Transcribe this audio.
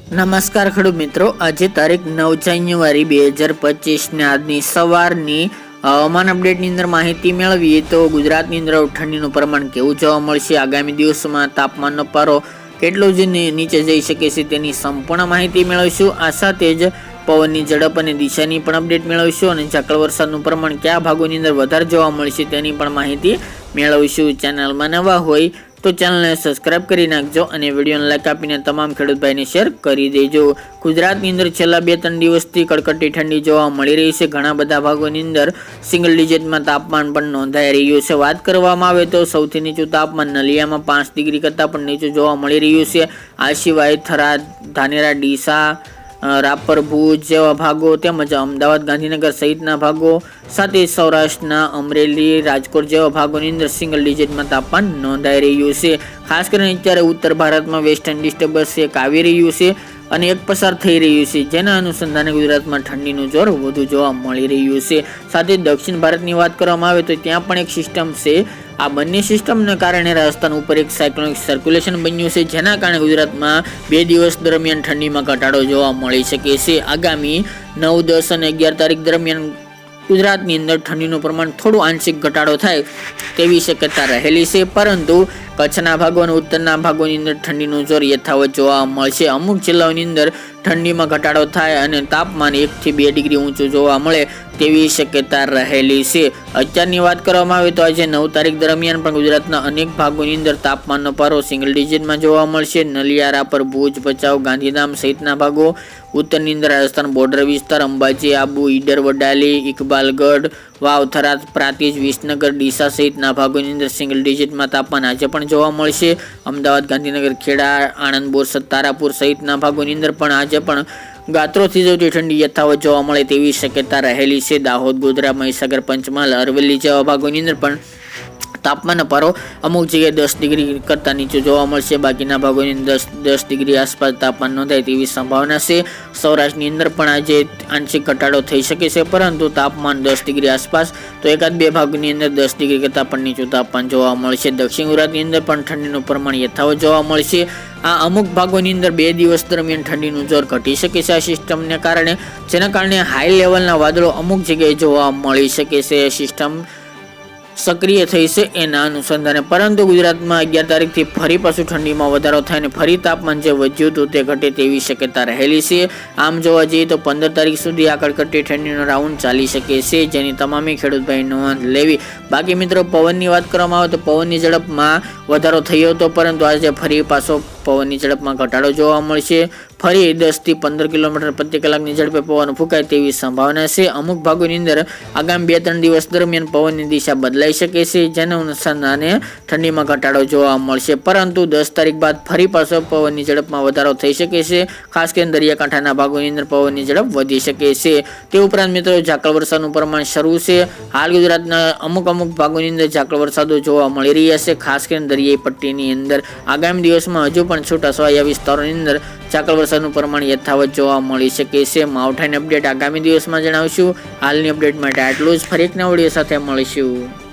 નમસ્કાર ખેડૂત મિત્રો, આજે તારીખ 9 જાન્યુઆરી 2025 ને આજની સવારની હવામાન અપડેટની અંદર માહિતી મેળવીએ તો ગુજરાતની અંદર ઠંડીનું પ્રમાણ કેવું જોવા મળશે, આગામી દિવસોમાં તાપમાનનો પારો કેટલો જ નીચે જઈ શકે છે તેની સંપૂર્ણ માહિતી મેળવીશું. આ સાથે જ પવનની ઝડપ અને દિશાની પણ અપડેટ મેળવીશું અને ઝાકળ વરસાદનું પ્રમાણ કયા ભાગોની અંદર વધારે જોવા મળશે તેની પણ માહિતી મેળવીશું. ચેનલમાં નવા હોય તો ચેનલને સબસ્ક્રાઇબ કરી નાખજો અને વિડીયોને લાઈક આપીને તમામ ખેડૂત ભાઈને શેર કરી દેજો. ગુજરાતની અંદર છેલ્લા 2-3 દિવસથી કડકડતી ઠંડી જોવા મળી રહી છે. ઘણા બધા ભાગોની અંદર સિંગલ ડિજિટમાં તાપમાન પણ નોંધાઈ રહ્યું છે. વાત કરવામાં આવે તો સૌથી નીચું તાપમાન નલિયામાં 5 ડિગ્રી કરતાં પણ નીચું જોવા મળી રહ્યું છે. આ સિવાય થરાદ, ધાનેરા, ડીસા, રાપર, ભુજ જેવા ભાગો તેમજ અમદાવાદ, ગાંધીનગર સહિતના ભાગો સાથે સૌરાષ્ટ્રના અમરેલી, રાજકોટ જેવા ભાગોની અંદર સિંગલ ડિજિટમાં તાપમાન નોંધાઈ રહ્યું છે. ખાસ કરીને અત્યારે ઉત્તર ભારતમાં વેસ્ટર્ન ડિસ્ટર્બન્સ એક આવી રહ્યું છે અને એક પસાર થઈ રહ્યું છે, જેના અનુસંધાને ગુજરાતમાં ઠંડીનું જોર વધુ જોવા મળી રહ્યું છે. સાથે દક્ષિણ ભારતની વાત કરવામાં આવે તો ત્યાં પણ એક સિસ્ટમ છે. આ બંને સિસ્ટમને કારણે રાજસ્થાન ઉપર એક સાયક્લોનિક સર્ક્યુલેશન બન્યું છે, જેના કારણે ગુજરાતમાં 2 દિવસ દરમિયાન ઠંડીમાં ઘટાડો જોવા મળી શકે છે. આગામી 9, 10 અને 11 તારીખ દરમિયાન ગુજરાતની અંદર ઠંડીનું પ્રમાણ થોડું આંશિક ઘટાડો થાય તેવી શક્યતા રહેલી છે, પરંતુ કચ્છના ભાગો અને ઉત્તરના ભાગોની અંદર ઠંડીનું જોર યથાવત જોવા મળશે. અમુક જિલ્લાઓની અંદર ઠંડીમાં ઘટાડો થાય અને તાપમાન 1 થી 2 ડિગ્રી ઊંચું જોવા મળે તેવી શક્યતા રહેલી છે. અત્યારની વાત કરવામાં આવે તો આજે 9 તારીખ દરમિયાન પણ ગુજરાતના અનેક ભાગોની અંદર તાપમાનનો પારો સિંગલ ડિજિટમાં જોવા મળશે. નલિયા, રાપર, ભુજ, ભચાઉ, ગાંધીધામ સહિતના ભાગો, ઉત્તરની અંદર રાજસ્થાન બોર્ડર વિસ્તાર, અંબાજી, આબુ, ઈડર, વડાલી, ઇકબાલગઢ, વાવ, થરાદ, પ્રાંતિજ, વિસનગર, ડીસા સહિતના ભાગોની અંદર સિંગલ ડિજિટમાં તાપમાન આજે પણ જોવા મળશે. અમદાવાદ, ગાંધીનગર, ખેડા, આણંદ, બોરસદ, તારાપુર સહિતના ભાગોની અંદર પણ આજે પણ ગાત્રો થીજવતી ઠંડી યથાવત જોવા મળે તેવી શક્યતા રહેલી છે. દાહોદ, ગોધરા, મહીસાગર, પંચમહાલ, અરવલ્લી જેવા ભાગોની અંદર પણ તાપમાનનો પારો અમુક જગ્યાએ 10 ડિગ્રી કરતાં નીચું જોવા મળશે. બાકીના ભાગોની અંદર 10 ડિગ્રી આસપાસ તાપમાન નોંધાય તેવી સંભાવના છે. સૌરાષ્ટ્રની અંદર પણ આજે આંશિક ઘટાડો થઈ શકે છે, પરંતુ તાપમાન 10 ડિગ્રી આસપાસ તો 1-2 ભાગની અંદર 10 ડિગ્રી કરતાં પણ નીચું તાપમાન જોવા મળશે. દક્ષિણ ગુજરાતની અંદર પણ ઠંડીનું પ્રમાણ યથાવત જોવા મળશે. આ અમુક ભાગોની અંદર 2 દિવસ દરમિયાન ઠંડીનું જોર ઘટી શકે છે આ સિસ્ટમને કારણે, જેના કારણે હાઈ લેવલના વાદળો અમુક જગ્યાએ જોવા મળી શકે છે. સિસ્ટમ સક્રિય થઈ છે એના અનુસંધાને, પરંતુ ગુજરાતમાં 11 તારીખથી ફરી પાછું ઠંડીમાં વધારો થાય અને ફરી તાપમાન જે વધ્યું હતું તે ઘટે તેવી શક્યતા રહેલી છે. આમ જોવા જઈએ તો 15 તારીખ સુધી આ કડકડતી ઠંડીનો રાઉન્ડ ચાલી શકે છે, જેની તમામે ખેડૂતભાઈ નોંધ લેવી. બાકી મિત્રો, પવનની વાત કરવામાં આવે તો પવનની ઝડપમાં વધારો થયો હતો, પરંતુ આજે ફરી પાછો પવનની ઝડપમાં ઘટાડો જોવા મળશે. ફરી 10 થી 15 કિલોમીટર પ્રતિ કલાકની ઝડપે પવન ફૂંકાય તેવી સંભાવના છે. અમુક ભાગોની અંદર આગામી 2-3 દિવસ દરમિયાન પવનની દિશા બદલાઈ શકે છે, જેના અનુસંધાને ઠંડીમાં ઘટાડો જોવા મળશે, પરંતુ 10 તારીખ બાદ ફરી પાછો પવનની ઝડપમાં વધારો થઈ શકે છે. ખાસ કરીને દરિયાકાંઠાના ભાગોની અંદર પવનની ઝડપ વધી શકે છે. તે ઉપરાંત મિત્રો, ઝાકળ વરસાદનું પ્રમાણ શરૂ છે. હાલ ગુજરાતના અમુક ભાગોની અંદર ઝાકળ વરસાદો જોવા મળી રહ્યા છે, ખાસ કરીને દરિયાઈ પટ્ટીની અંદર. આગામી દિવસમાં હજુ પણ છૂટાછવાયા વિસ્તારોની અંદર ઝાકળ વરસાદનું પ્રમાણ યથાવત જોવા મળી શકે છે. માવઠાની અપડેટ આગામી દિવસમાં જણાવશું. હાલની અપડેટ માટે આટલું જ. ફરી એક નવા વિડીયો સાથે મળીશું.